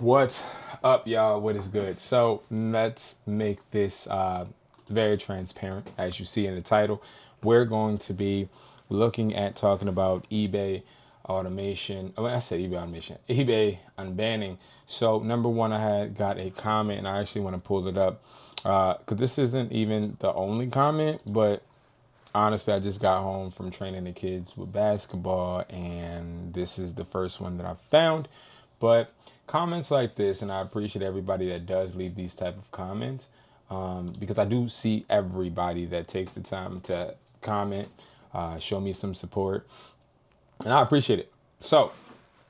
What's up, y'all? What is good? So let's make this very transparent. As you see in the title, we're going to be looking at talking about eBay automation. When I say eBay automation, eBay unbanning. So number one, I had got a comment, and I actually want to pull it up because this isn't even the only comment, but honestly, I just got home from training the kids with basketball, and this is the first one that I found. But comments like this, and I appreciate everybody that does leave these type of comments, because I do see everybody that takes the time to comment, show me some support, and I appreciate it. So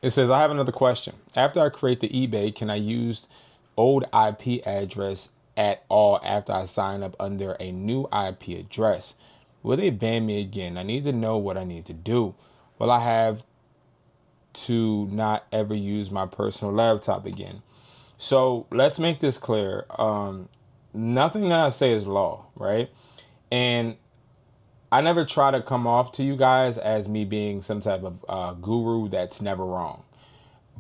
it says, I have another question. After I create the eBay, can I use old IP address at all after I sign up under a new IP address? Will they ban me again? I need to know what I need to do. Will I have to not ever use my personal laptop again? So let's make this clear. Nothing that I say is law, right? And I never try to come off to you guys as me being some type of guru that's never wrong.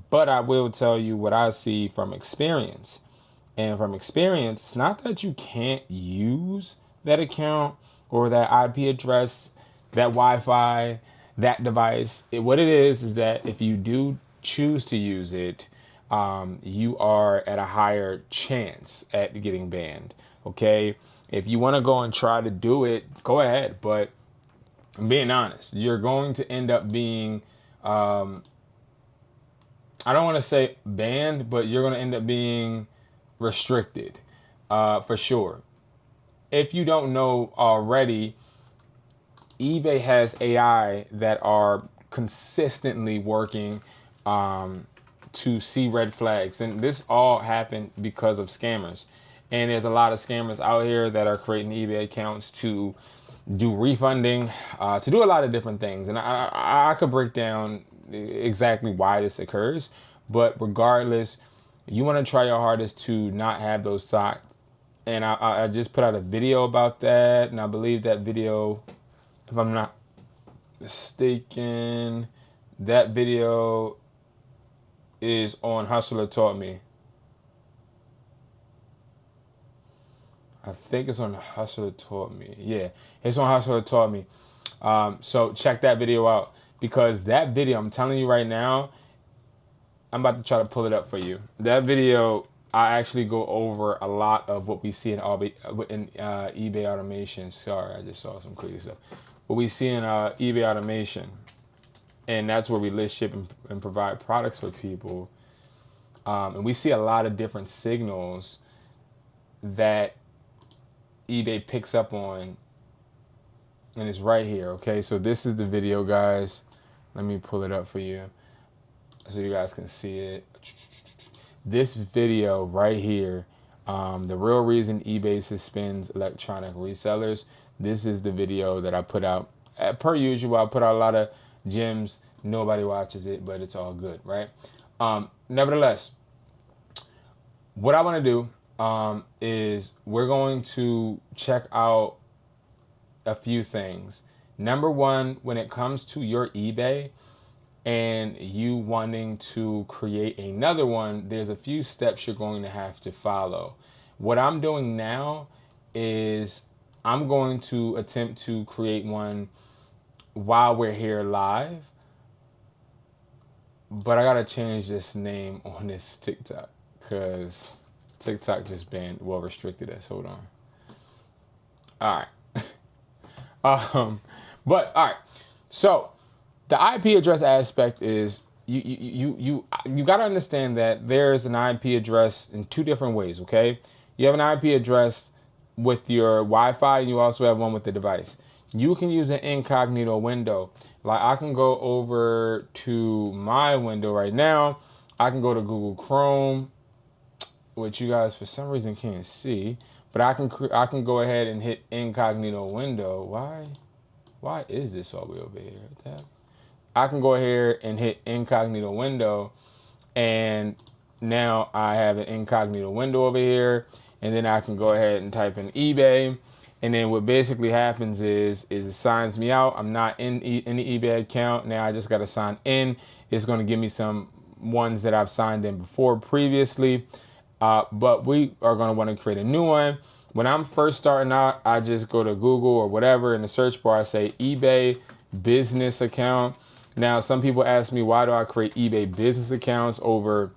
But I will tell you what I see from experience. And from experience, it's not that you can't use that account or that IP address, that Wi-Fi, that device. What it is that if you do choose to use it, you are at a higher chance at getting banned. Okay, if you want to go and try to do it, go ahead. But I'm being honest, you're going to end up being, I don't want to say banned, but you're going to end up being restricted, for sure. If you don't know already, eBay has AI that are consistently working to see red flags. And this all happened because of scammers. And there's a lot of scammers out here that are creating eBay accounts to do refunding, to do a lot of different things. And I could break down exactly why this occurs. But regardless, you want to try your hardest to not have those sites. And I just put out a video about that. And I believe that video, if I'm not mistaken, that video is on Hustler Taught Me. I think it's on Hustler Taught Me. Yeah, it's on Hustler Taught Me. So check that video out, because that video, I'm telling you right now, I'm about to try to pull it up for you. That video, I actually go over a lot of what we see in eBay automation. Sorry, I just saw some crazy stuff. What we see in eBay automation, and that's where we list, ship, and provide products for people. And we see a lot of different signals that eBay picks up on, and it's right here. Okay, so this is the video, guys. Let me pull it up for you so you guys can see it. This video right here, the real reason eBay suspends electronic resellers. This is the video that I put out. Per usual, I put out a lot of gems. Nobody watches it, but it's all good, right? Nevertheless, what I want to do is we're going to check out a few things. Number one, when it comes to your eBay and you wanting to create another one, there's a few steps you're going to have to follow. What I'm doing now is I'm going to attempt to create one while we're here live, but I gotta change this name on this TikTok because TikTok just banned, well, restricted us. Hold on. All right. But all right. So the IP address aspect is you got to understand that there's an IP address in two different ways, okay? You have an IP address with your Wi-Fi, and you also have one with the device. You can use an incognito window. Like I can go over to my window right now. I can go to Google Chrome, which you guys for some reason can't see, but I can go ahead and hit incognito window. Why is this all the way over here? I can go here and hit incognito window, and now I have an incognito window over here, and then I can go ahead and type in eBay, and then what basically happens is it signs me out. I'm not in any eBay account. Now I just got to sign in. It's going to give me some ones that I've signed in before previously, but we are going to want to create a new one. When I'm first starting out, I just go to Google or whatever in the search bar. I say eBay business account. Now, some people ask me, why do I create eBay business accounts over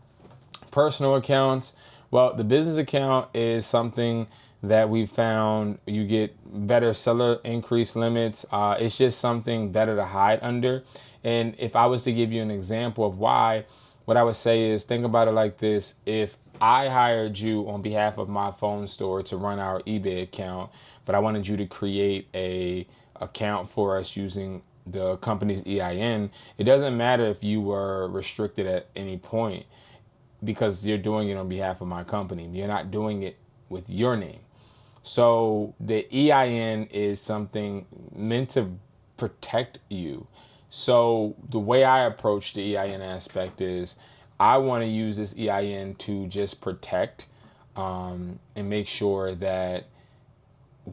personal accounts? Well, the business account is something that we found you get better seller increase limits. It's just something better to hide under. And if I was to give you an example of why, what I would say is, think about it like this. If I hired you on behalf of my phone store to run our eBay account, but I wanted you to create a account for us using the company's EIN, it doesn't matter if you were restricted at any point, because you're doing it on behalf of my company. You're not doing it with your name. So the EIN is something meant to protect you. So the way I approach the EIN aspect is, I want to use this EIN to just protect and make sure that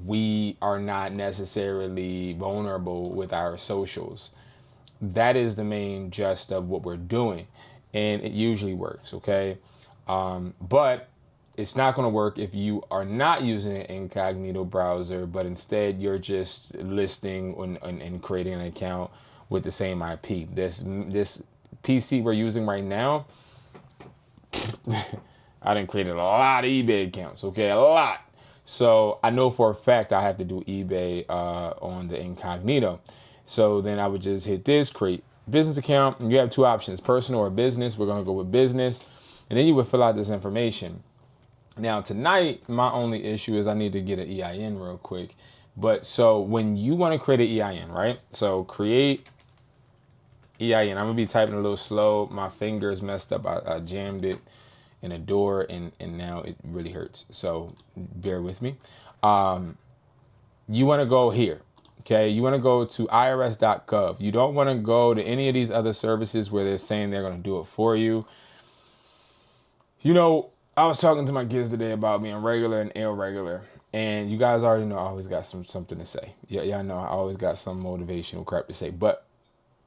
we are not necessarily vulnerable with our socials. That is the main gist of what we're doing, and it usually works, okay? But it's not going to work if you are not using an incognito browser, but instead you're just listing and creating an account with the same IP. This PC we're using right now, I done created a lot of eBay accounts, okay? A lot. So I know for a fact I have to do eBay on the incognito. So then I would just hit this, create business account, and you have two options, personal or business. We're going to go with business. And then you would fill out this information. Now tonight, my only issue is I need to get an EIN real quick. But so when you want to create an EIN, right? So create EIN. I'm going to be typing a little slow. My fingers messed up. I jammed it in a door and now it really hurts. So bear with me. You want to go here. Okay, you want to go to irs.gov. You don't want to go to any of these other services where they're saying they're going to do it for you. You know, I was talking to my kids today about being regular and irregular. And you guys already know I always got something to say. Yeah, I know I always got some motivational crap to say. But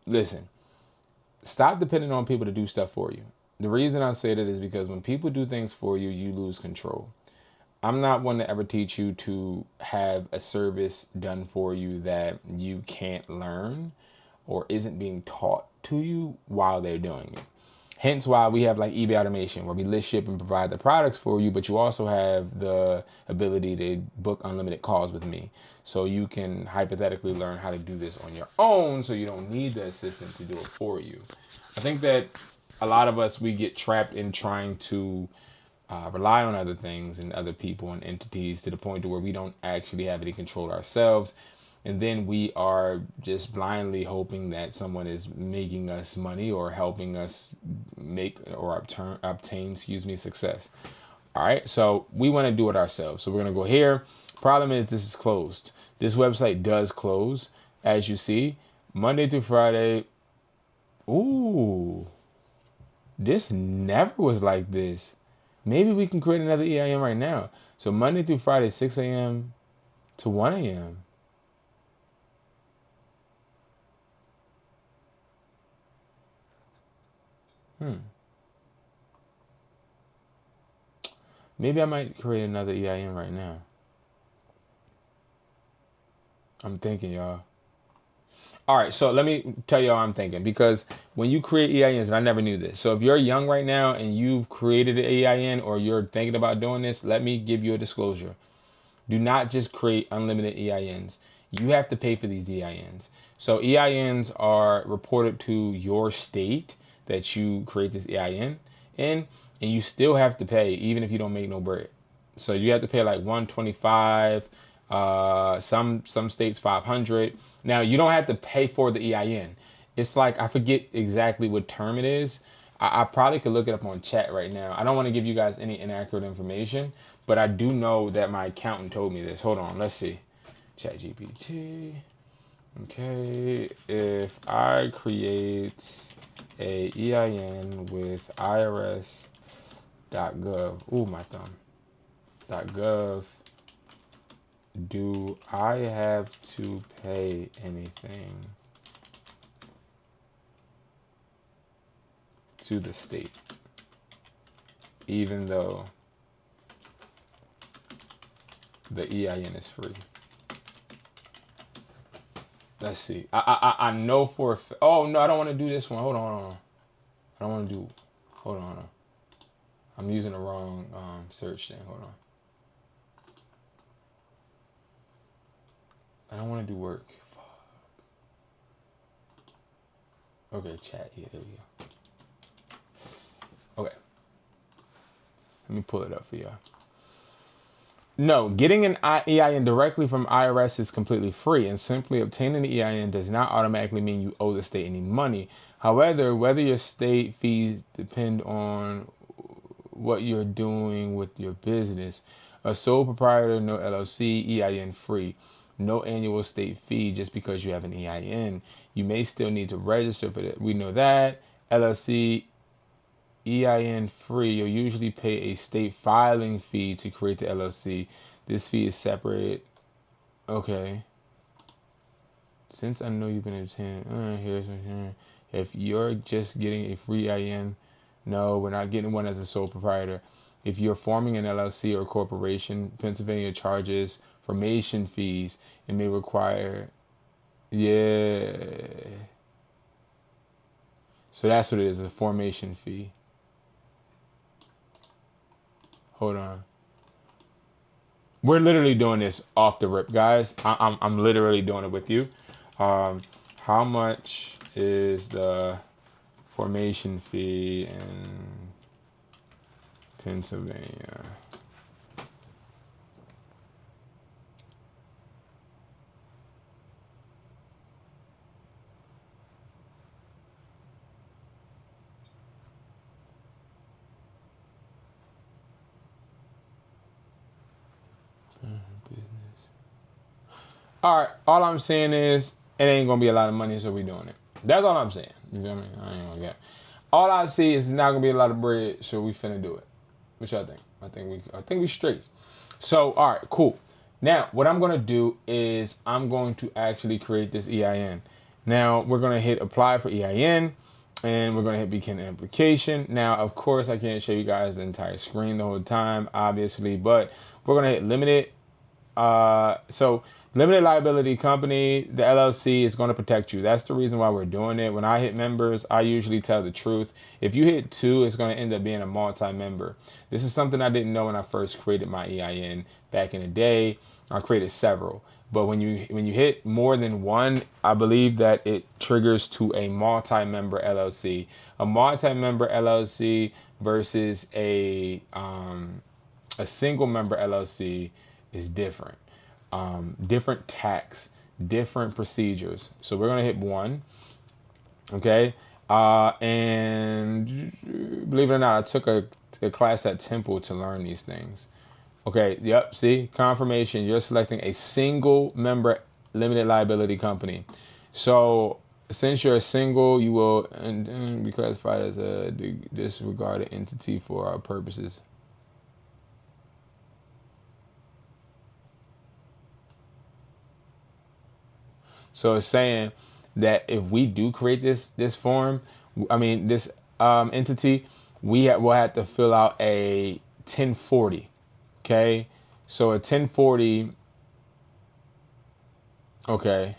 listen, stop depending on people to do stuff for you. The reason I say that is because when people do things for you, you lose control. I'm not one to ever teach you to have a service done for you that you can't learn or isn't being taught to you while they're doing it. Hence why we have like eBay automation, where we list, ship, and provide the products for you, but you also have the ability to book unlimited calls with me. So you can hypothetically learn how to do this on your own, so you don't need the assistant to do it for you. I think that a lot of us, we get trapped in trying to rely on other things and other people and entities to the point to where we don't actually have any control ourselves. And then we are just blindly hoping that someone is making us money or helping us make or obtain success. All right, so we want to do it ourselves. So we're going to go here. Problem is, this is closed. This website does close, as you see, Monday through Friday. Ooh, this never was like this. Maybe we can create another EIN right now. So Monday through Friday, 6 a.m. to 1 a.m. Maybe I might create another EIN right now. I'm thinking, y'all. All right, so let me tell y'all I'm thinking, because when you create EINs, and I never knew this. So if you're young right now and you've created an EIN or you're thinking about doing this, let me give you a disclosure. Do not just create unlimited EINs. You have to pay for these EINs. So EINs are reported to your state that you create this EIN in, and you still have to pay even if you don't make no bread. So you have to pay like $125. Some states 500. Now you don't have to pay for the EIN. It's like, I forget exactly what term it is. I probably could look it up on chat right now. I don't want to give you guys any inaccurate information, but I do know that my accountant told me this. Hold on, let's see. Chat GPT. Okay, if I create a EIN with irs.gov, ooh, my thumb, .gov, do I have to pay anything? to the state, even though the EIN is free. Let's see. I know for a oh no, I don't want to do this one. Hold on. I don't want to do. Hold on. I'm using the wrong search thing. Hold on. I don't want to do work. Okay, chat. Yeah, there we go. Okay. Let me pull it up for y'all. No, getting an EIN directly from IRS is completely free, and simply obtaining the EIN does not automatically mean you owe the state any money. However, whether your state fees depend on what you're doing with your business. A sole proprietor, no LLC, EIN free. No annual state fee just because you have an EIN. You may still need to register for that. We know that. LLC, EIN free. You'll usually pay a state filing fee to create the LLC. This fee is separate. Okay. Since I know you've been attending, if you're just getting a free EIN, no, we're not getting one as a sole proprietor. If you're forming an LLC or corporation, Pennsylvania charges formation fees and may require, yeah. So that's what it is, a formation fee. Hold on. We're literally doing this off the rip, guys. I'm literally doing it with you. How much is the formation fee in Pennsylvania? All right, all I'm saying is it ain't gonna be a lot of money, so we doing it. That's all I'm saying. You feel me? I ain't gonna get. All I see is not gonna be a lot of bread, so we finna do it. Which I think. I think we straight. So all right, cool. Now what I'm gonna do is I'm going to actually create this EIN. Now we're gonna hit apply for EIN, and we're gonna hit begin application. Now of course I can't show you guys the entire screen the whole time, obviously, but we're gonna hit limited. So limited liability company, the LLC is going to protect you. That's the reason why we're doing it. When I hit members, I usually tell the truth. If you hit 2, it's going to end up being a multi-member. This is something I didn't know when I first created my EIN back in the day. I created several, but when you hit more than 1, I believe that it triggers to a multi-member LLC. A multi-member LLC versus a single member LLC is different. Different tax, different procedures. So we're gonna hit 1, okay? And believe it or not, I took a class at Temple to learn these things. Okay, yep, see, confirmation, you're selecting a single member limited liability company. So since you're a single, you will be classified as a disregarded entity for our purposes. So it's saying that if we do create this form, this entity, we'll have to fill out a 1040. Okay, so a 1040. Okay,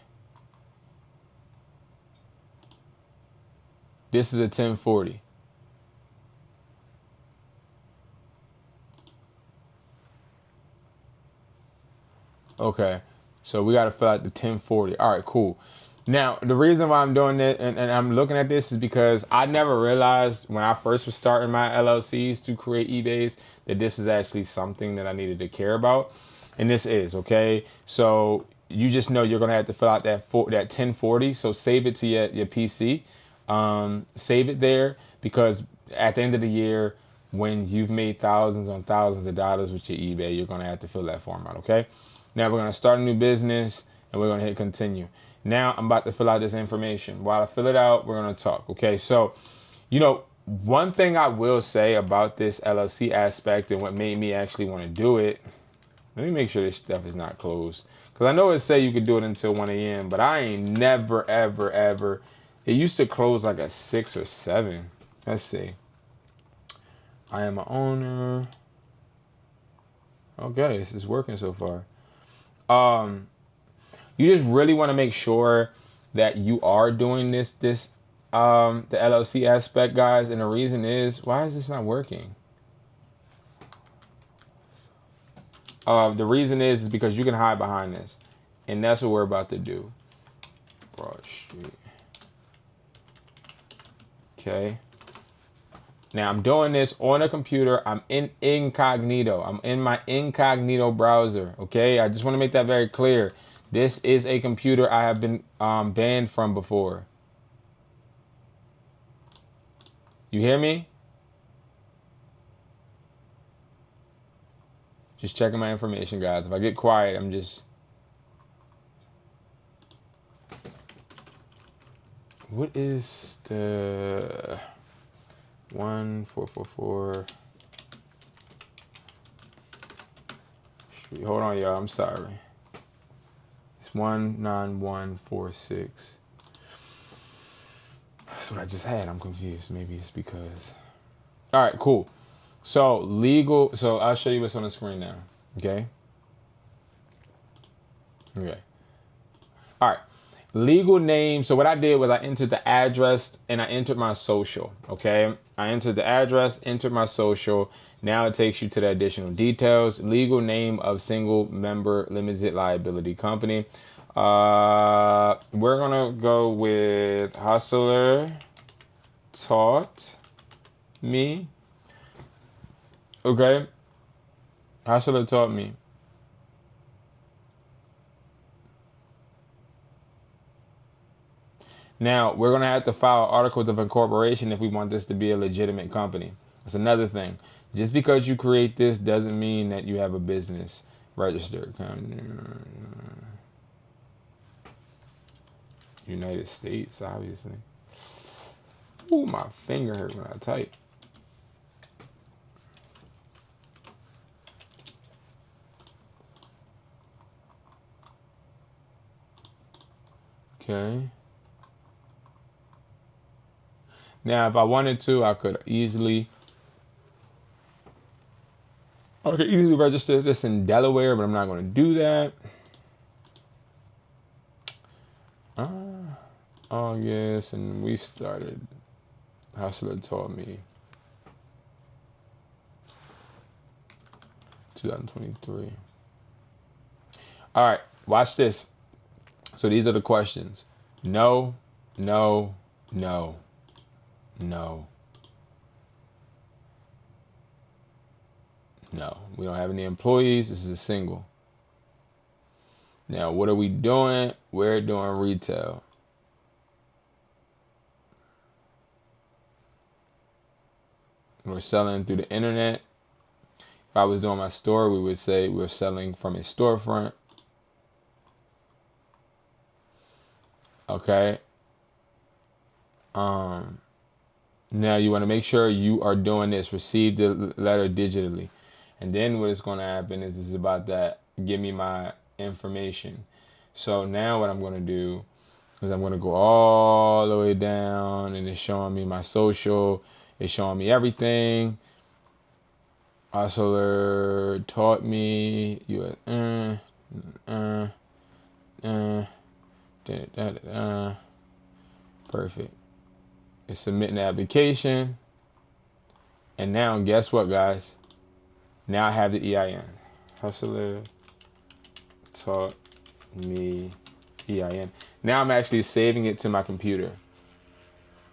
this is a 1040. Okay. So we got to fill out the 1040. All right, cool. Now, the reason why I'm doing it and I'm looking at this is because I never realized when I first was starting my LLCs to create eBays that this is actually something that I needed to care about. And this is, okay? So you just know you're going to have to fill out that 1040. So save it to your PC. Save it there because at the end of the year, when you've made thousands on thousands of dollars with your eBay, you're going to have to fill that form out, okay? Now we're going to start a new business and we're going to hit continue. Now I'm about to fill out this information. While I fill it out, we're going to talk. Okay, so, one thing I will say about this LLC aspect and what made me actually want to do it, let me make sure this stuff is not closed. Because I know it say you could do it until 1 a.m., but I ain't never, ever, ever. It used to close like at 6 or 7. Let's see. I am an owner. Okay, this is working so far. You just really want to make sure that you are doing the LLC aspect, guys. And the reason is, why is this not working? The reason is because you can hide behind this, and that's what we're about to do. Broad Street. Okay. Now I'm doing this on a computer. I'm in incognito. I'm in my incognito browser. Okay. I just want to make that very clear. This is a computer I have been banned from before. You hear me? Just checking my information, guys. If I get quiet, I'm just... What is the 1444 Street? Hold on, y'all. I'm sorry. It's 19146. That's what I just had. I'm confused. Maybe it's because... All right, cool. So legal. So I'll show you what's on the screen now. Okay. Okay. All right. Legal name. So what I did was I entered the address and I entered my social. Okay. I entered the address, entered my social. Now it takes you to the additional details. Legal name of single member limited liability company. We're gonna go with Hustler Taught Me. Okay. Hustler Taught Me. Now, we're going to have to file articles of incorporation if we want this to be a legitimate company. That's another thing. Just because you create this doesn't mean that you have a business registered. United States, obviously. Ooh, my finger hurt when I type. Okay. Now, if I wanted to, I could easily register this in Delaware, but I'm not going to do that. August, and we started. Hustler Taught Me. 2023. All right, watch this. So these are the questions. No, no, no, no. No, we don't have any employees. This is a single. Now, what are we doing? We're doing retail. We're selling through the internet. If I was doing my store, we would say we're selling from a storefront. Okay. Now you want to make sure you are doing this. Receive the letter digitally. And then what is going to happen is this is about that. Give me my information. So now what I'm going to do is I'm going to go all the way down and it's showing me my social. It's showing me everything. Hustler Taught Me. You perfect. It's submitting the application. And now guess what, guys? Now I have the EIN. Hustler Taught Me EIN. Now I'm actually saving it to my computer.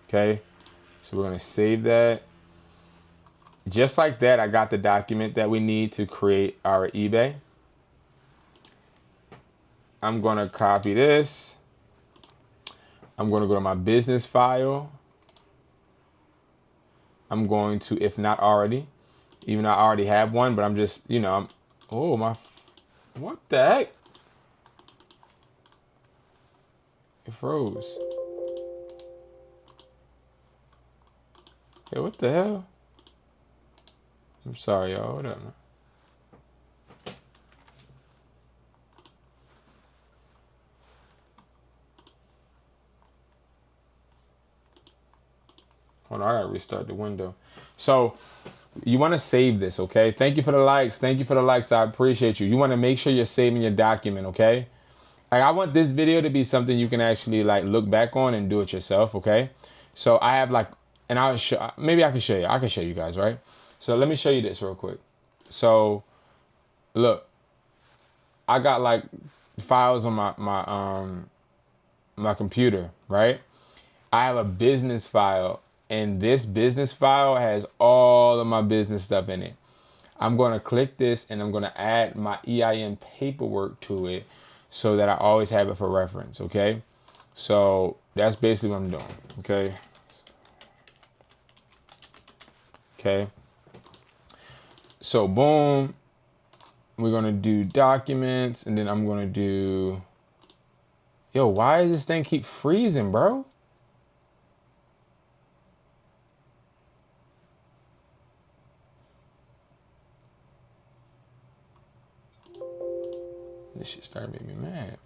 Okay. So we're going to save that. Just like that, I got the document that we need to create our eBay. I'm going to copy this. I'm going to go to my business file. I'm going to, if not already, even though I already have one, but I'm just, what the heck? It froze. Hey, what the hell? I'm sorry, y'all. Hold up, man. Hold on, I gotta restart the window. So you want to save this, okay? Thank you for the likes. Thank you for the likes. I appreciate you. You want to make sure you're saving your document, okay? Like, I want this video to be something you can actually like look back on and do it yourself, okay? So I have like, and I'll show, maybe I can show you. I can show you guys, right? So let me show you this real quick. So look, I got like files on my computer, right? I have a business file, and this business file has all of my business stuff in it. I'm going to click this and I'm going to add my EIN paperwork to it so that I always have it for reference, okay? So that's basically what I'm doing, okay? Okay. So boom, we're going to do documents, and then I'm going to do, yo, why does this thing keep freezing, bro? This shit started making me mad.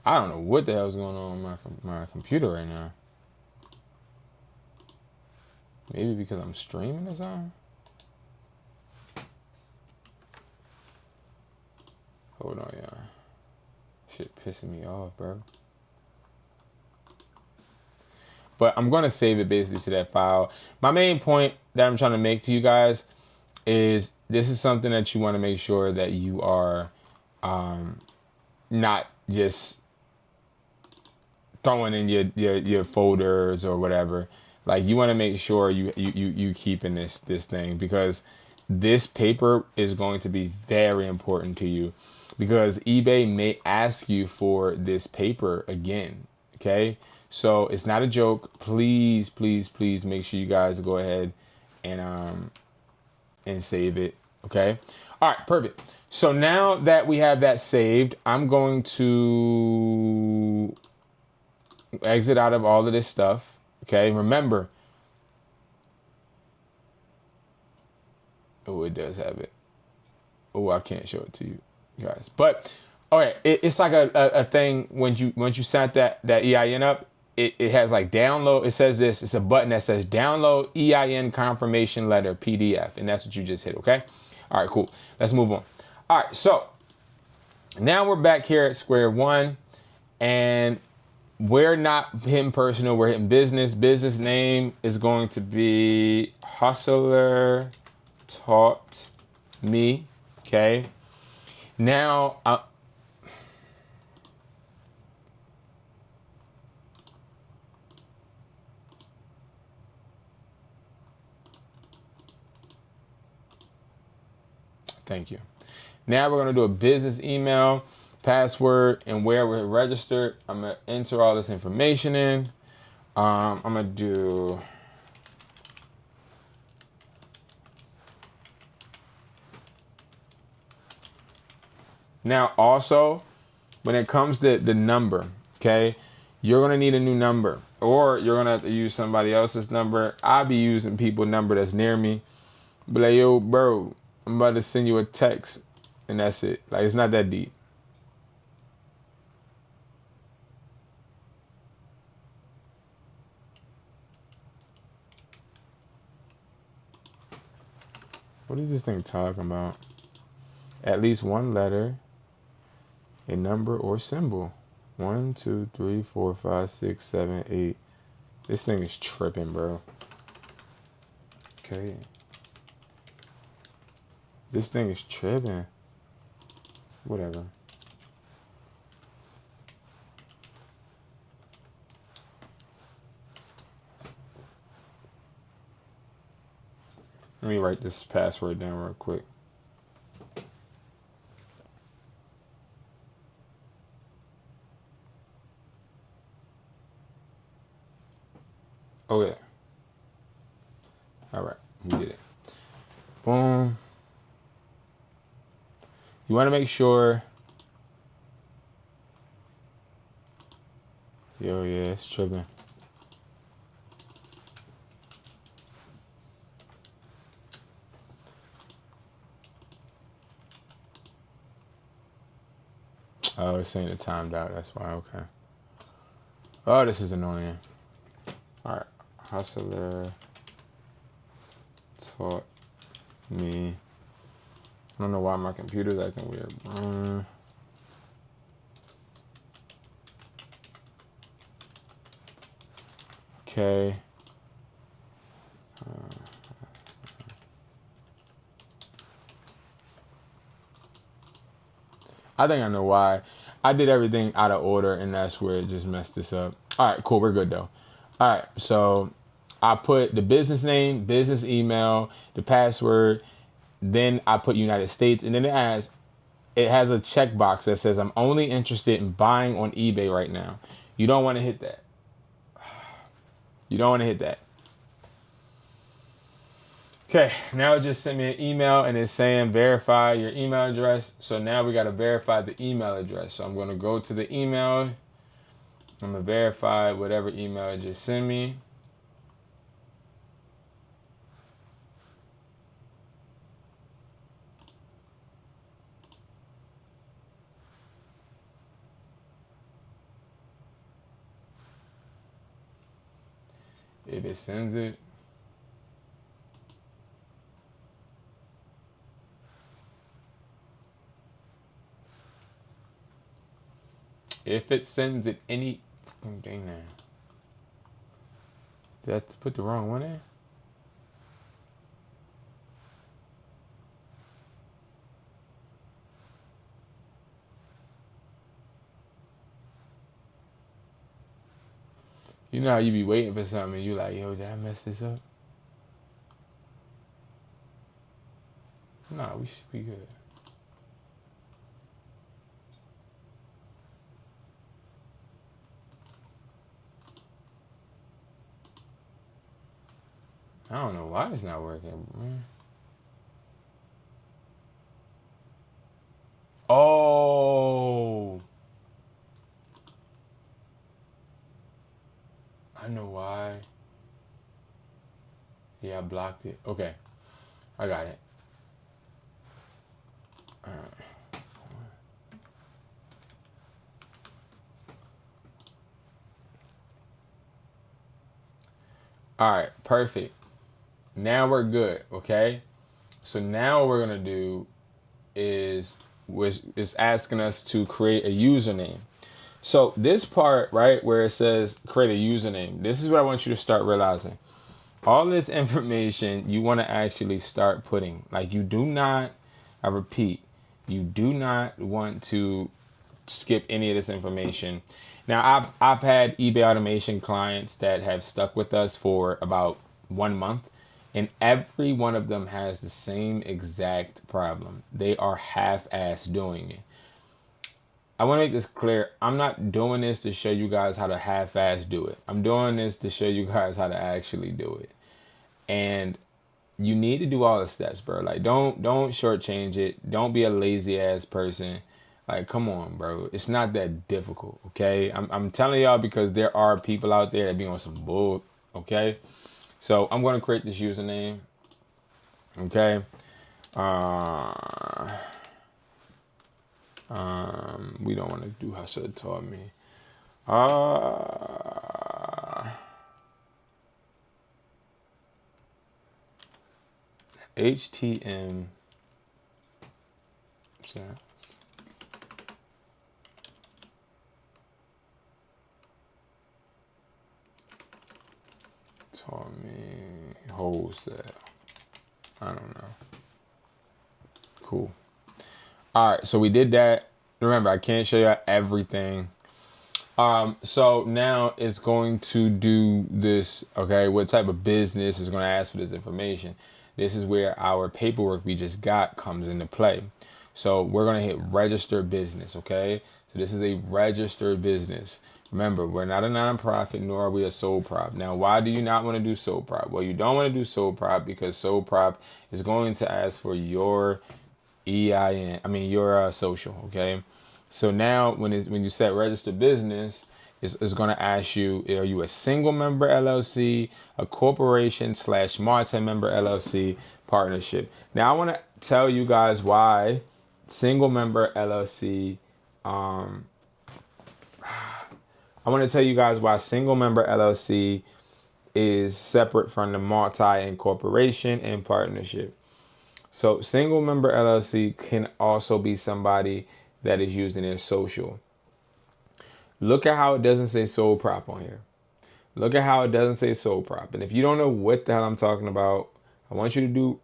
I don't know what the hell's going on with my computer right now. Maybe because I'm streaming or something? Hold on, y'all. Shit pissing me off, bro. But I'm going to save it basically to that file. My main point that I'm trying to make to you guys is this is something that you want to make sure that you are not just throwing in your folders or whatever. Like, you want to make sure you keeping this thing, because this paper is going to be very important to you, because eBay may ask you for this paper again. Okay, so it's not a joke. Please, please, please make sure you guys go ahead and save it. Okay, all right, perfect. So now that we have that saved, I'm going to exit out of all of this stuff. Okay, remember, oh, it does have it. Oh, I can't show it to you guys, but okay, it's like a thing when you set that EIN up, it has like download. It says this. It's a button that says download EIN confirmation letter PDF, and that's what you just hit. Okay, all right, cool. Let's move on. All right, so now we're back here at square one, and we're not hitting personal, we're hitting business. Business name is going to be Hustler Taught Me. Okay. Now, thank you. Now we're going to do a business email, password, and where we're registered. I'm going to enter all this information in. I'm going to do... Now, also, when it comes to the number, okay, you're going to need a new number, or you're going to have to use somebody else's number. I'll be using people's number that's near me. But like, yo, bro, I'm about to send you a text, and that's it. Like, it's not that deep. What is this thing talking about? At least one letter, a number or symbol. 1, 2, 3, 4, 5, 6, 7, 8. This thing is tripping, bro. Okay. This thing is tripping. Whatever. Let me write this password down real quick. Oh, yeah. All right. We did it. Boom. You want to make sure. Yo, yeah, it's tripping. Oh, it's saying it timed out. That's why. Okay. Oh, this is annoying. All right, hustler taught me. I don't know why my computer's acting weird. Okay. I think I know why. I did everything out of order, and that's where it just messed this up. All right, cool. We're good, though. All right, so I put the business name, business email, the password, then I put United States, and then it has a checkbox that says I'm only interested in buying on eBay right now. You don't want to hit that. You don't want to hit that. Okay, now it just sent me an email and it's saying verify your email address. So now we got to verify the email address. So I'm going to go to the email. I'm going to verify whatever email it just sent me. If it sends it, if it sends it any fucking thing now. Did I put the wrong one in? You know how you be waiting for something and you like, yo, did I mess this up? Nah, we should be good. I don't know why it's not working, man. Oh, I know why. Yeah, I blocked it. Okay, I got it. All right. All right, perfect. Now we're good, okay? So now what we're gonna do is asking us to create a username. So this part, right, where it says create a username, this is what I want you to start realizing. All this information you want to actually start putting. Like you do not, I repeat, you do not want to skip any of this information. Now I've had eBay automation clients that have stuck with us for about 1 month, and every one of them has the same exact problem. They are half-ass doing it. I want to make this clear. I'm not doing this to show you guys how to half-ass do it. I'm doing this to show you guys how to actually do it. And you need to do all the steps, bro. Like don't shortchange it. Don't be a lazy ass person. Like, come on, bro. It's not that difficult, okay? I'm telling y'all because there are people out there that be on some bull, okay? So I'm gonna create this username, okay? We don't want to do how should have taught me. HTM sounds. Taught me wholesale. I don't know. Cool. All right, so we did that. Remember, I can't show you everything. So now it's going to do this, okay? What type of business is going to ask for this information? This is where our paperwork we just got comes into play. So we're going to hit register business, okay? So this is a registered business. Remember, we're not a nonprofit, nor are we a sole prop. Now, why do you not want to do sole prop? Well, you don't want to do sole prop because sole prop is going to ask for your EIN, your social, okay? So now when you set register business, it's going to ask you, are you a single member LLC, a corporation / multi-member LLC partnership? Now I want to tell you guys why single member LLC, I want to tell you guys why single member LLC is separate from the multi-incorporation and partnership. So single member LLC can also be somebody that is using their social. Look at how it doesn't say sole prop on here. Look at how it doesn't say sole prop. And if you don't know what the hell I'm talking about, I want you to do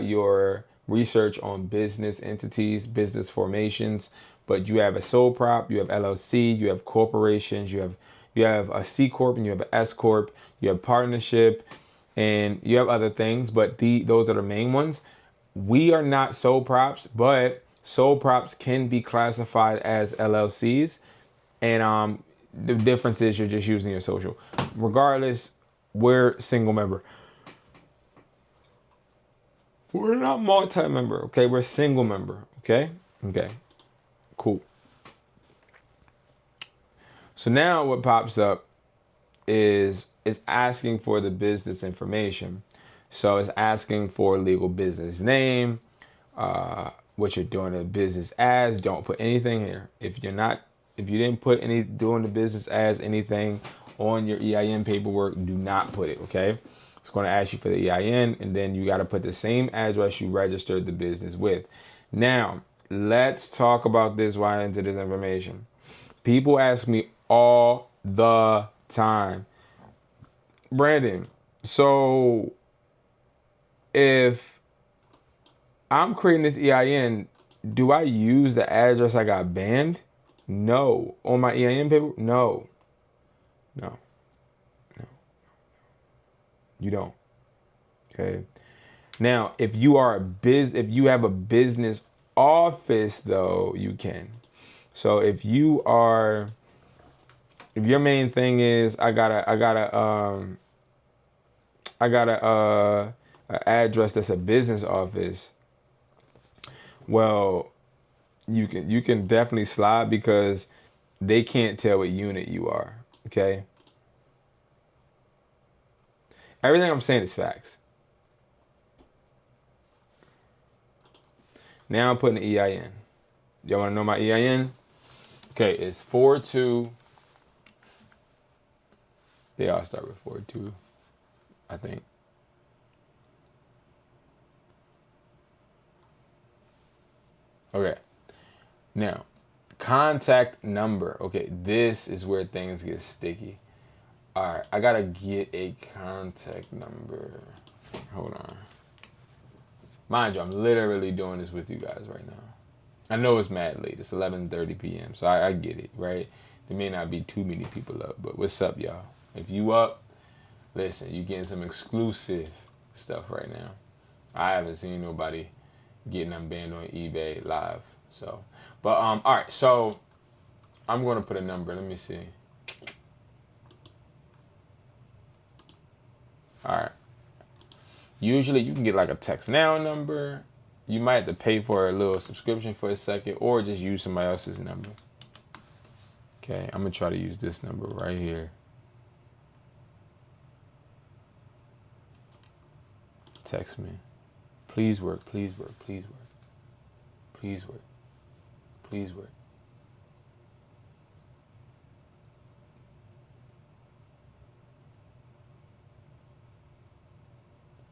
your research on business entities, business formations. But you have a sole prop, you have LLC, you have corporations, you have a C corp, and you have an S corp, you have partnership, and you have other things. But those are the main ones. We are not sole props, but sole props can be classified as LLCs. And the difference is you're just using your social. Regardless, we're single member. We're not multi-member, okay? We're single member, okay? Okay, cool. So now what pops up is it's asking for the business information. So it's asking for legal business name, what you're doing the business as. Don't put anything here. If you didn't put any doing the business as anything on your EIN paperwork, do not put it, okay? It's going to ask you for the EIN, and then you got to put the same address you registered the business with. Now, let's talk about this while I enter this information. People ask me all the time, Brandon, so if I'm creating this EIN, do I use the address I got banned? No. On my EIN paper? No. No. No. You don't. Okay. Now, if you have a business office though, you can. So if your main thing is I got a address that's a business office, well, you can definitely slide because they can't tell what unit you are. Okay. Everything I'm saying is facts. Now I'm putting the EIN. Y'all want to know my EIN? Okay, it's 42. They all start with 42, I think. Okay. Now, contact number. Okay, this is where things get sticky. All right, I gotta get a contact number. Hold on. Mind you, I'm literally doing this with you guys right now. I know it's mad late. It's 11:30 p.m. So I get it, right? There may not be too many people up, but what's up, y'all? If you up, listen, you getting some exclusive stuff right now. I haven't seen nobody getting unbanned on eBay live. So, but all right. So I'm gonna put a number. Let me see. All right. Usually you can get like a text now number. You might have to pay for a little subscription for a second, or just use somebody else's number. Okay, I'm gonna try to use this number right here. Text me. Please work, please work, please work. Please work. Please work.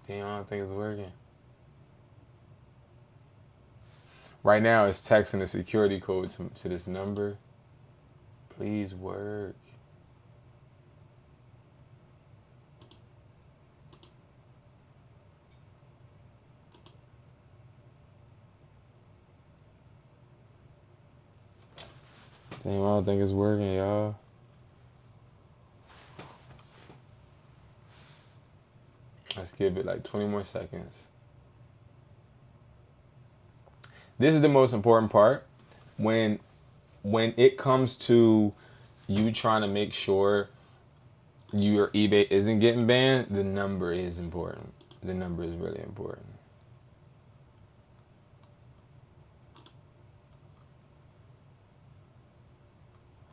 Damn, I don't think it's working. Right now, it's texting the security code to this number. Please work. Damn, I don't think it's working, y'all. Let's give it like 20 more seconds. This is the most important part. When it comes to you trying to make sure your eBay isn't getting banned, the number is important. The number is really important.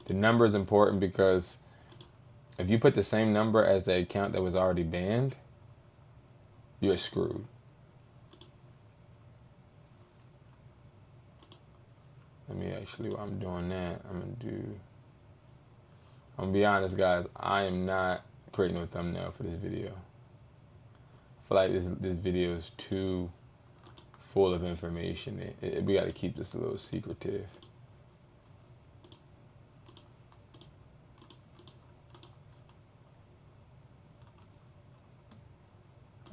The number is important because if you put the same number as the account that was already banned, you're screwed. Let me actually, while I'm doing that, I'm gonna do, I'm gonna be honest, guys. I am not creating a thumbnail for this video. I feel like this video is too full of information. We got to keep this a little secretive.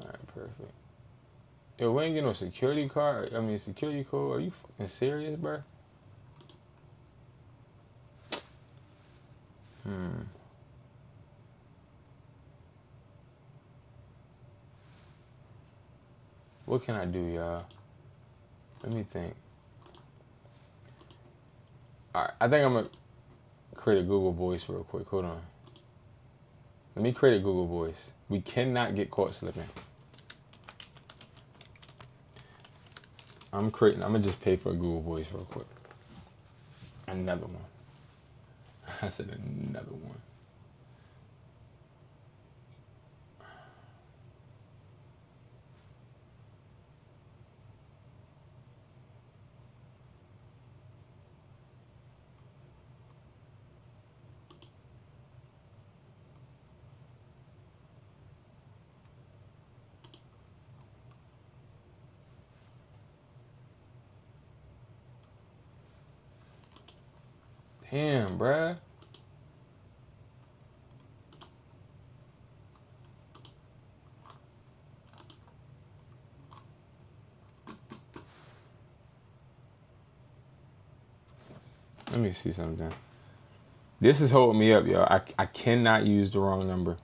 All right, perfect. Yo, we ain't get no security card. I mean, security code. Are you fucking serious, bro? What can I do, y'all? Let me think. All right, I think I'm gonna create a Google Voice real quick. Hold on. Let me create a Google Voice. We cannot get caught slipping. I'm gonna just pay for a Google Voice real quick. Another one. I said another one. Damn, bruh. Let me see something. This is holding me up, yo. I cannot use the wrong number.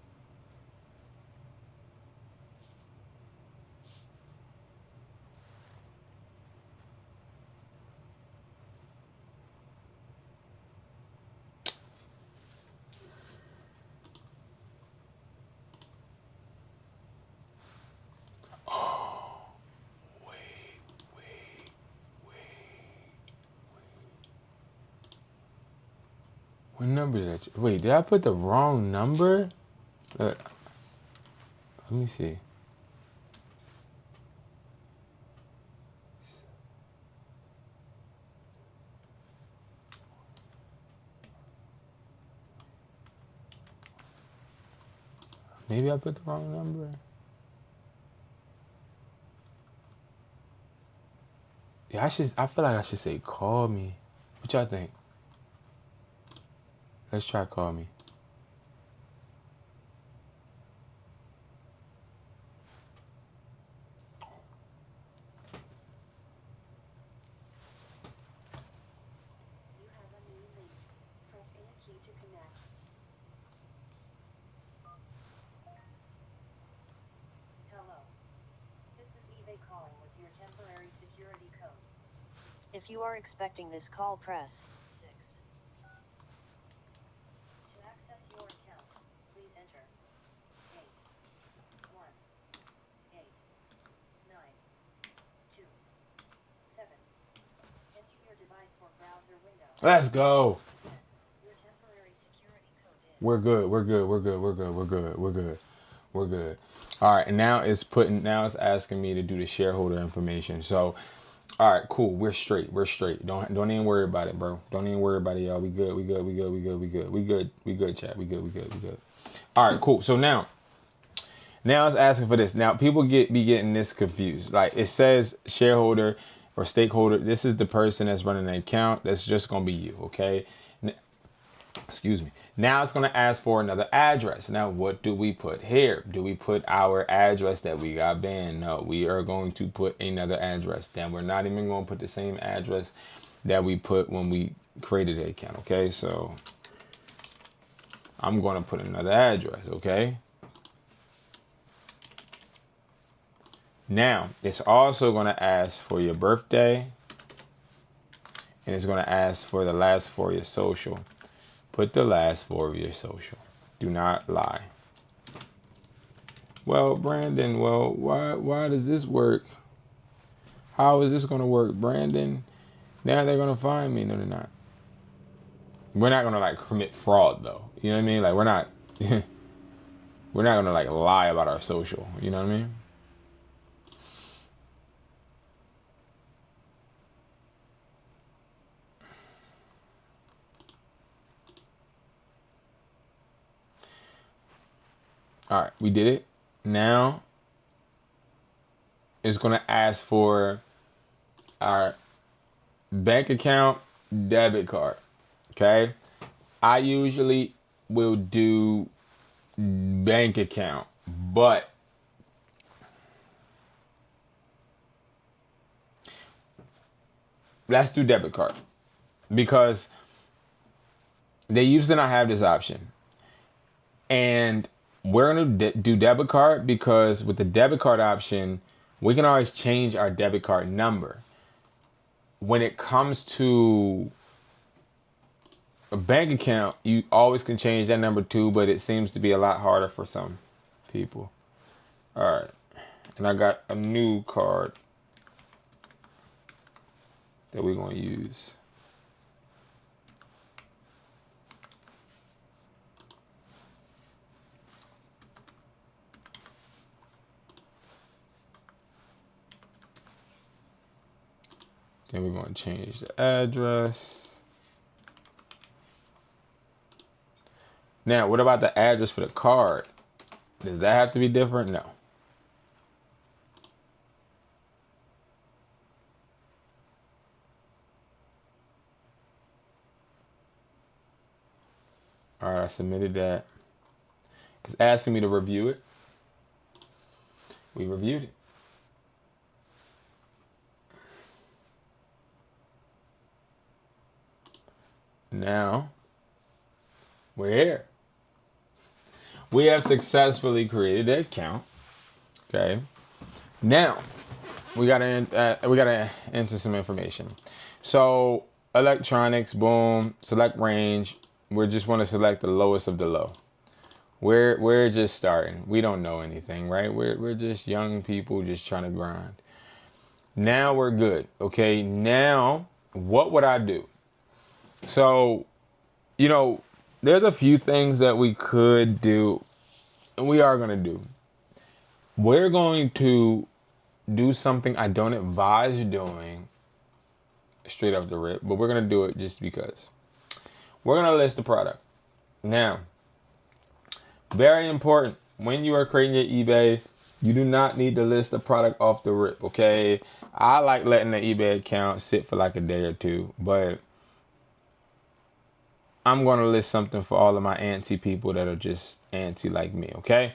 What number did I? Wait, did I put the wrong number? Let me see. Maybe I put the wrong number. Yeah, I feel like I should say call me. What y'all think? Let's try call me. You have a new link. Press A key to connect. Hello. This is eBay calling with your temporary security code. If you are expecting this call, press 6. To access your account, please enter 81892. Enter your device or browser window. Let's go. Your temporary security code is. We're good. We're good. We're good. We're good. We're good. We're good. We're good. All right, and now it's asking me to do the shareholder information. So, all right, cool. We're straight. We're straight. Don't even worry about it, bro. Don't even worry about it, y'all. We good. We good. We good. We good. We good. We good. We good, chat. We good. We good. We good. All right, cool. So now it's asking for this. Now people be getting this confused. Like it says shareholder or stakeholder. This is the person that's running the account. That's just gonna be you, okay? Excuse me. Now it's going to ask for another address. Now, what do we put here? Do we put our address that we got banned? No, we are going to put another address. Then we're not even going to put the same address that we put when we created the account. Okay, so I'm going to put another address. Okay. Now, it's also going to ask for your birthday, and it's going to ask for the last four of your social. Put the last four of your social. Do not lie. Well, Brandon, why does this work? How is this going to work, Brandon? Now they're going to find me. No, they're not. We're not going to like commit fraud though. You know what I mean? Like we're not going to like lie about our social. You know what I mean? All right, we did it. Now it's going to ask for our bank account, debit card. Okay. I usually will do bank account, but let's do debit card because they used to not have this option. And we're going to do debit card because with the debit card option, we can always change our debit card number. When it comes to a bank account, you always can change that number too, but it seems to be a lot harder for some people. All right. And I got a new card that we're going to use. Then we're going to change the address. Now, what about the address for the card? Does that have to be different? No. All right, I submitted that. It's asking me to review it. We reviewed it. Now, we're here. We have successfully created an account. Okay. Now, we gotta enter some information. So, electronics, boom, select range. We just want to select the lowest of the low. We're just starting. We don't know anything, right? We're just young people just trying to grind. Now we're good. Okay. Now, what would I do? So, there's a few things that we could do, and we are going to do. We're going to do something I don't advise you doing straight off the rip, but we're going to do it just because. We're going to list the product. Now, very important, when you are creating your eBay, you do not need to list the product off the rip, okay? I like letting the eBay account sit for like a day or two, but I'm going to list something for all of my antsy people that are just antsy like me, okay?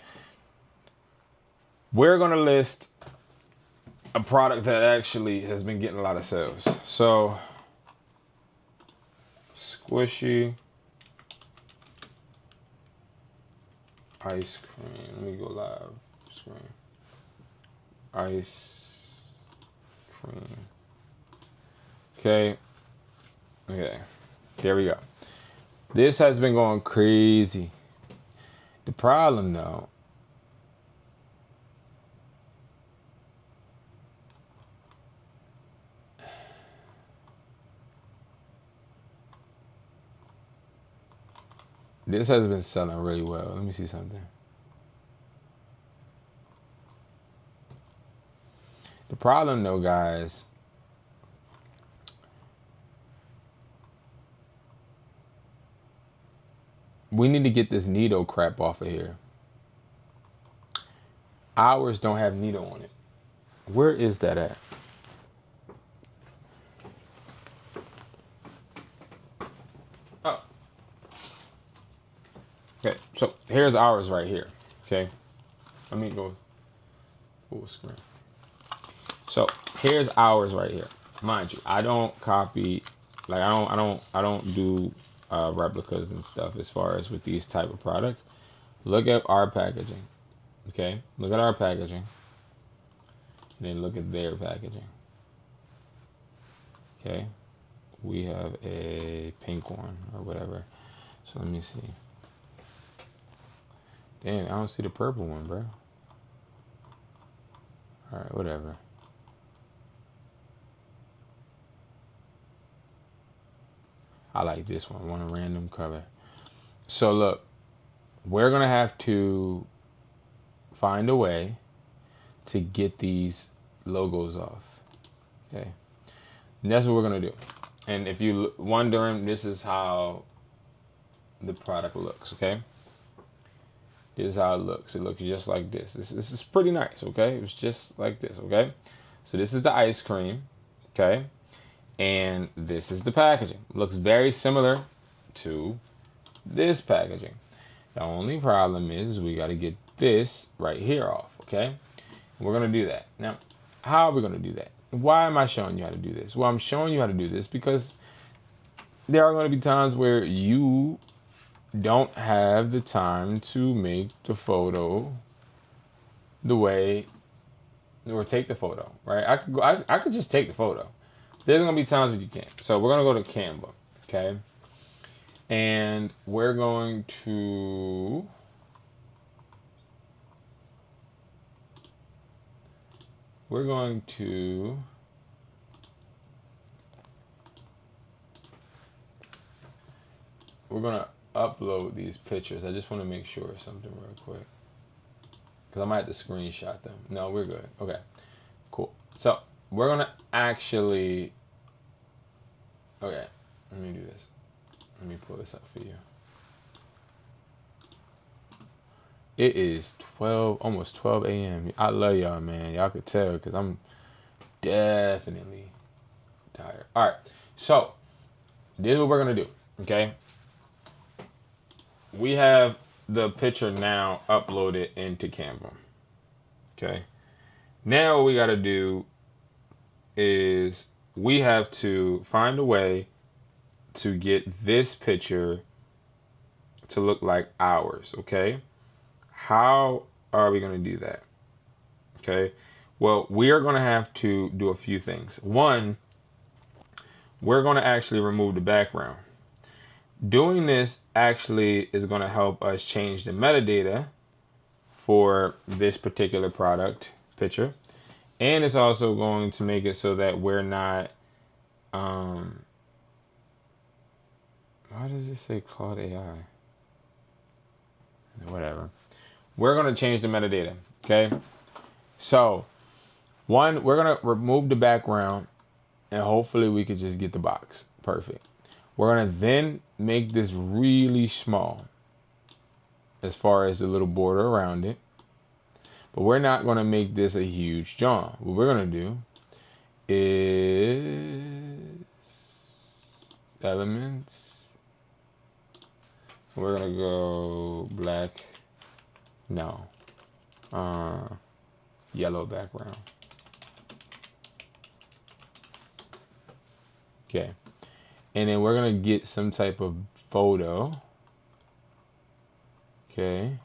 We're going to list a product that actually has been getting a lot of sales. So, squishy ice cream. Let me go live screen. Ice cream. Okay. There we go. This has been going crazy. The problem though, this has been selling really well. Let me see something. The problem though, guys, we need to get this Nido crap off of here. Ours don't have Nido on it. Where is that at? Oh. Okay, so here's ours right here. Okay. Let me go full screen. So here's ours right here. Mind you, I don't copy, like I don't do replicas and stuff as far as with these type of products. Look at our packaging. Okay, look at our packaging. And then look at their packaging. Okay, we have a pink one or whatever. So let me see. Damn, I don't see the purple one, bro. All right, whatever. I like this one random color. So look, we're gonna have to find a way to get these logos off. Okay, and that's what we're gonna do. And if you're wondering, this is how the product looks. Okay, This is how it looks. It looks just like this. This is pretty nice, okay? It's just like this, okay? So this is the ice cream, okay? And this is the packaging. It looks very similar to this packaging. The only problem is we got to get this right here off, okay? We're going to do that. Now, how are we going to do that? Why am I showing you how to do this? Well, I'm showing you how to do this because there are going to be times where you don't have the time to make the photo the way, or take the photo, right? I could just take the photo. There's going to be times when you can't. So we're going to go to Canva, okay? And we're going to we're going to upload these pictures. I just want to make sure of something real quick, because I might have to screenshot them. No, we're good. Okay, cool. So we're gonna actually, okay, let me do this. Let me pull this up for you. It is 12, almost 12 a.m. I love y'all, man. Y'all could tell because I'm definitely tired. All right, so this is what we're gonna do, okay? We have the picture now uploaded into Canva, okay? Now what we gotta do is we have to find a way to get this picture to look like ours, okay? How are we going to do that? Okay, well, we are going to have to do a few things. One, we're going to actually remove the background. Doing this actually is going to help us change the metadata for this particular product picture. And it's also going to make it so that we're not, why does it say Claude AI? Whatever. We're going to change the metadata, okay? So, one, we're going to remove the background, and hopefully we could just get the box. Perfect. We're going to then make this really small as far as the little border around it. But we're not going to make this a huge John. What we're going to do is elements. We're going to go black. No. Yellow background. Okay. And then we're going to get some type of photo. Okay.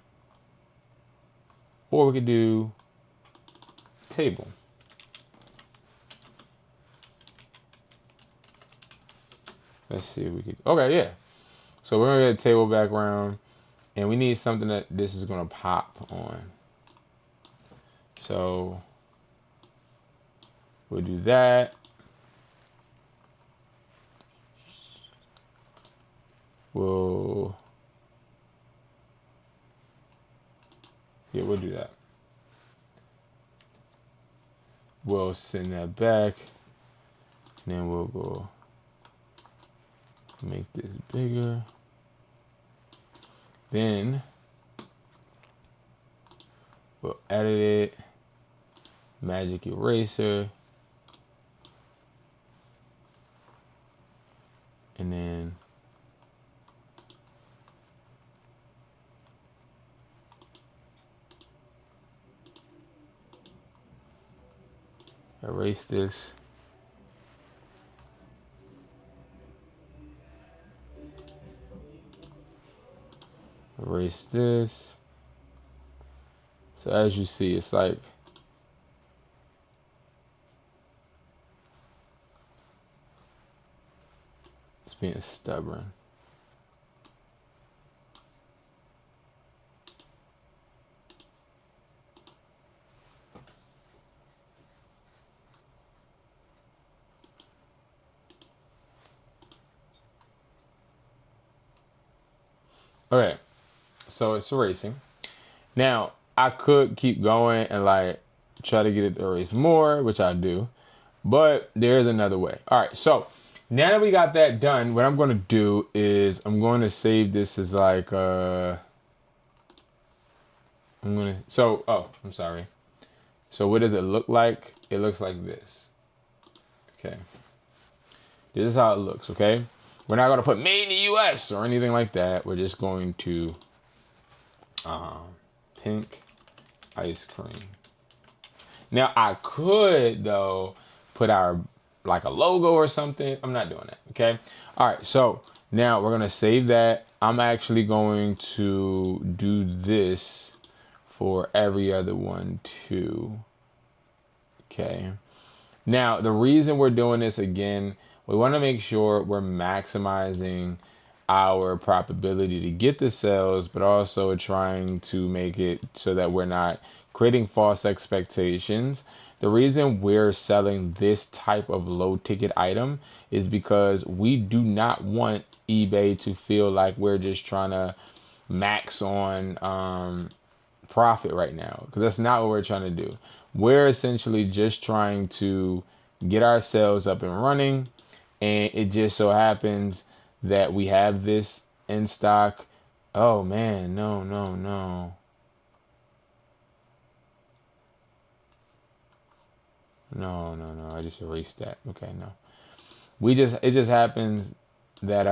Or we could do table. Let's see if we could. Okay, yeah. So we're going to get a table background. And we need something that this is going to pop on. So we'll do that. We'll do that. We'll send that back. And then we'll go make this bigger. Then we'll edit it. Magic eraser. And then erase this. Erase this. So as you see, it's like it's being stubborn. Okay, so it's erasing. Now, I could keep going and like try to get it to erase more, which I do, but there's another way. All right, so now that we got that done, what I'm going to do is I'm going to save this as like I'm sorry. So what does it look like? It looks like this. Okay. This is how it looks, okay? We're not going to put made in the US or anything like that. We're just going to pink ice cream. Now I could though put our like a logo or something. I'm not doing that, okay? All right, so now we're going to save that. I'm actually going to do this for every other one too. Okay. Now, the reason we're doing this again, we want to make sure we're maximizing our probability to get the sales, but also trying to make it so that we're not creating false expectations. The reason we're selling this type of low ticket item is because we do not want eBay to feel like we're just trying to max on profit right now, because that's not what we're trying to do. We're essentially just trying to get our sales up and running, and it just so happens that we have this in stock. Oh man, no, no, no. No, no, no. I just erased that. Okay, no. It just happens that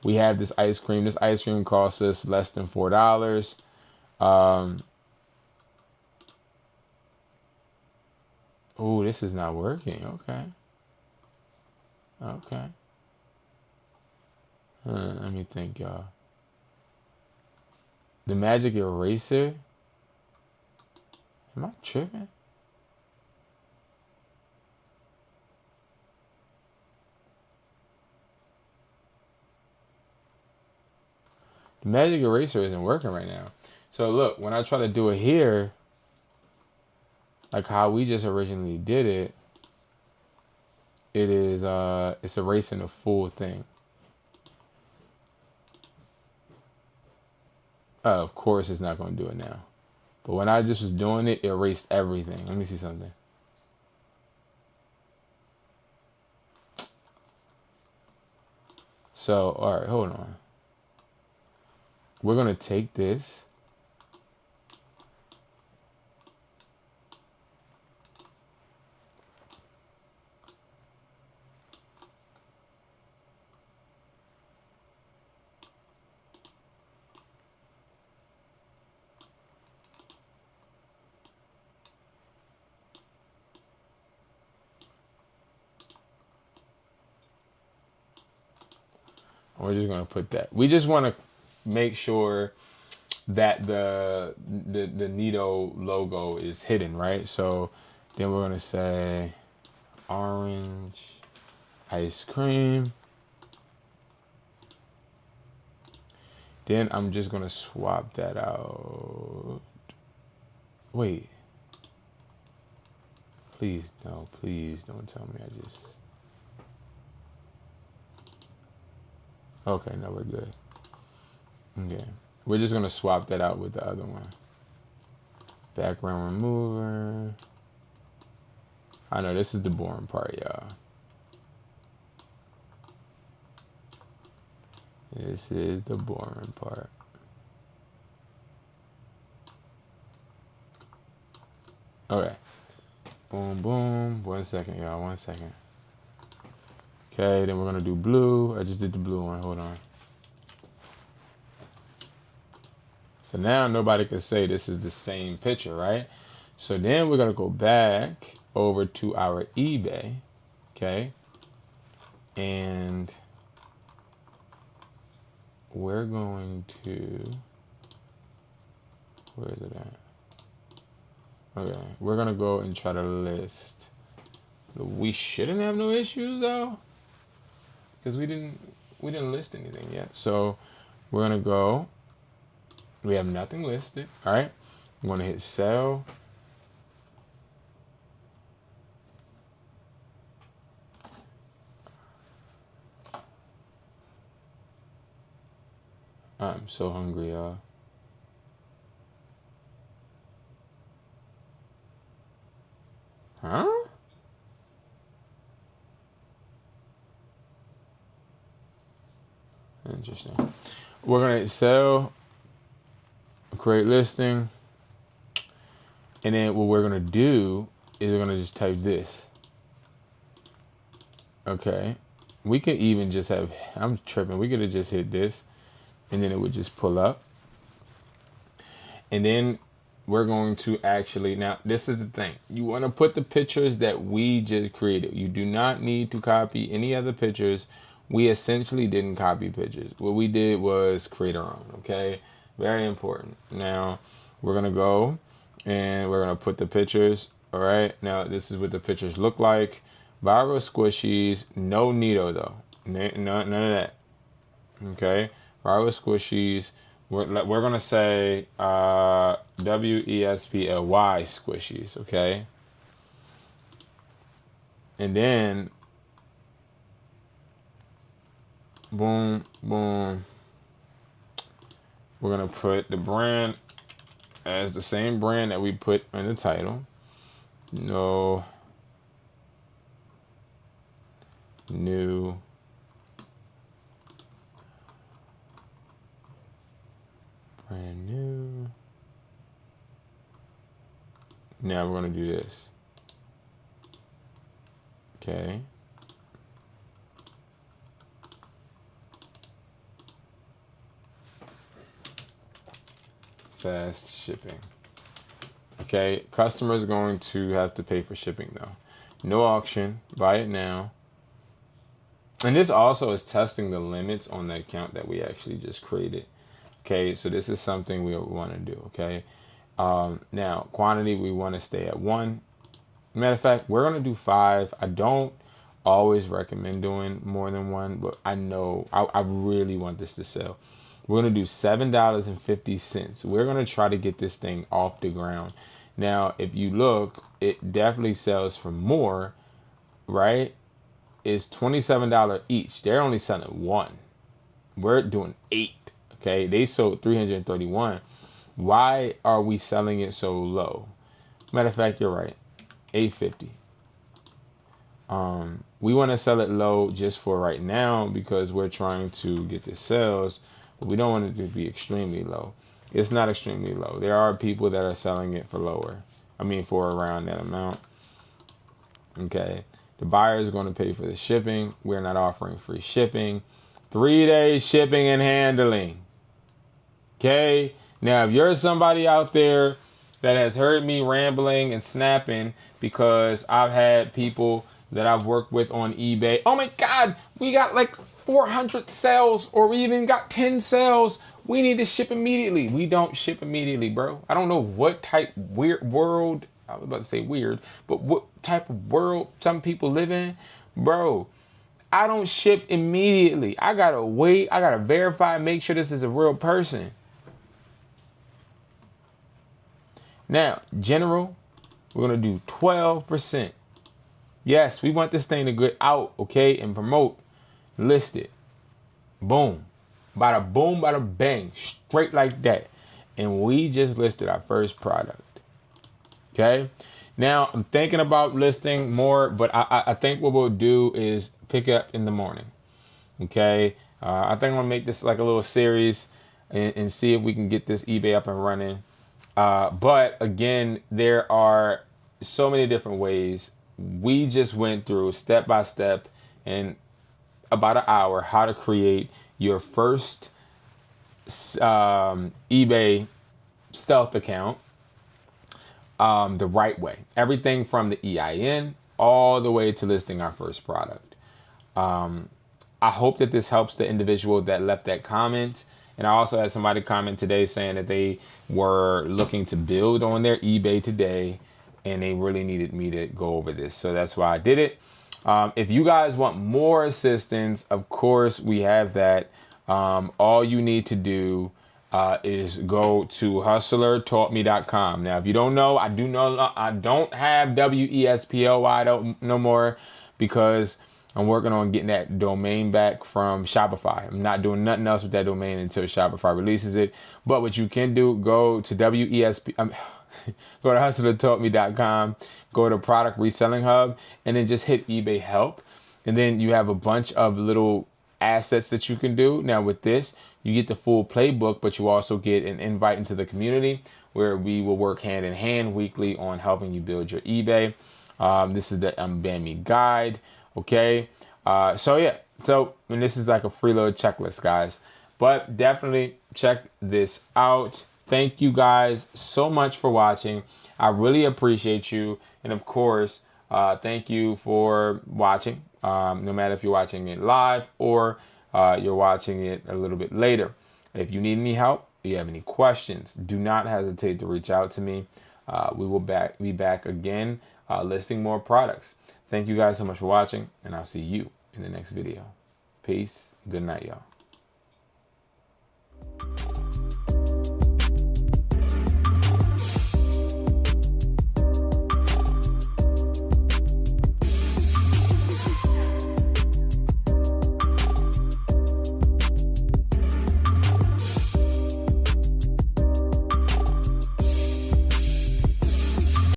we have this ice cream. This ice cream costs us less than $4. Um oh, this is not working. Okay. Okay. Let me think, y'all. The magic eraser? Am I tripping? The magic eraser isn't working right now. So look, when I try to do it here, like how we just originally did it, it's erasing the full thing. Of course it's not going to do it now. But when I just was doing it, it erased everything. Let me see something. So, all right, hold on. We're going to take this. We're just going to put that. We just want to make sure that the Nito logo is hidden, right? So then we're going to say orange ice cream. Then I'm just going to swap that out. Wait. Please, no, please don't tell me I just... Okay, no, we're good. Okay. We're just going to swap that out with the other one. Background remover. I know this is the boring part, y'all. This is the boring part. Okay. Boom, boom. 1 second, y'all. 1 second. Okay, then we're going to do blue. I just did the blue one. Hold on. So now nobody can say this is the same picture, right? So then we're going to go back over to our eBay. Okay. And we're going to... Where is it at? Okay. We're going to go and try to list. We shouldn't have no issues, though, because we didn't list anything yet. So we're gonna go. We have nothing listed. All right. I'm gonna hit sell. I'm so hungry, y'all. Huh? Interesting. We're gonna hit sell. create listing. And then what we're gonna do is we're gonna just type this. Okay. We could even just have, I'm tripping. We could have just hit this and then it would just pull up. And then we're going to actually, now this is the thing. You want to put the pictures that we just created. You do not need to copy any other pictures. We essentially didn't copy pictures. What we did was create our own, okay? Very important. Now we're going to go and we're going to put the pictures. All right. Now this is what the pictures look like. Viral squishies, no Nito though. None of that. Okay. Viral squishies. We're going to say Wesply squishies. Okay. And then boom, boom. We're going to put the brand as the same brand that we put in the title. No new brand new. Now we're going to do this. Okay. Fast shipping. Okay, customers are going to have to pay for shipping though. No auction, buy it now. And this also is testing the limits on the account that we actually just created. Okay, so this is something we want to do. Okay, now quantity we want to stay at 1. Matter of fact, we're gonna do 5. I don't always recommend doing more than 1, but I know I really want this to sell. We're gonna do $7.50. We're gonna try to get this thing off the ground. Now, if you look, it definitely sells for more, right? It's $27 each. They're only selling 1. We're doing 8. Okay, they sold 331. Why are we selling it so low? Matter of fact, you're right. $8.50. We want to sell it low just for right now because we're trying to get the sales, but we don't want it to be extremely low. It's not extremely low. There are people that are selling it for lower. I mean, for around that amount. Okay. The buyer is going to pay for the shipping. We're not offering free shipping. 3-day shipping and handling. Okay. Now, if you're somebody out there that has heard me rambling and snapping because I've had people that I've worked with on eBay, oh my God, we got like 400 sales or we even got 10 sales. We need to ship immediately. We don't ship immediately, bro. I don't know what type weird world, I was about to say weird, but what type of world some people live in, bro. I don't ship immediately. I gotta wait. I gotta verify, make sure this is a real person. Now, general, we're going to do 12%. Yes, we want this thing to get out, okay, and promote. List it. Boom. Bada boom, bada bang. Straight like that. And we just listed our first product. Okay. Now, I'm thinking about listing more, but I think what we'll do is pick up in the morning. Okay. I think I'm going to make this like a little series and see if we can get this eBay up and running. But again, there are so many different ways. We just went through step by step in about an hour how to create your first eBay stealth account the right way. Everything from the EIN all the way to listing our first product. I hope that this helps the individual that left that comment. And I also had somebody comment today saying that they were looking to build on their eBay today and they really needed me to go over this. So that's why I did it. If you guys want more assistance, of course, we have that. All you need to do is go to hustlertaughtme.com. Now, if you don't know, I don't have Wesply no more because I'm working on getting that domain back from Shopify. I'm not doing nothing else with that domain until Shopify releases it. But what you can do, go to go to hustlertaughtme.com, go to Product Reselling Hub, and then just hit eBay Help. And then you have a bunch of little assets that you can do. Now with this, you get the full playbook, but you also get an invite into the community where we will work hand in hand weekly on helping you build your eBay. This is the Unban Me guide. Okay. So yeah. So, and this is like a freeload checklist, guys. But definitely check this out. Thank you guys so much for watching. I really appreciate you. And of course, thank you for watching. No matter if you're watching it live or you're watching it a little bit later. If you need any help, if you have any questions, do not hesitate to reach out to me. We will be back again listing more products. Thank you guys so much for watching, and I'll see you in the next video. Peace. Good night, y'all.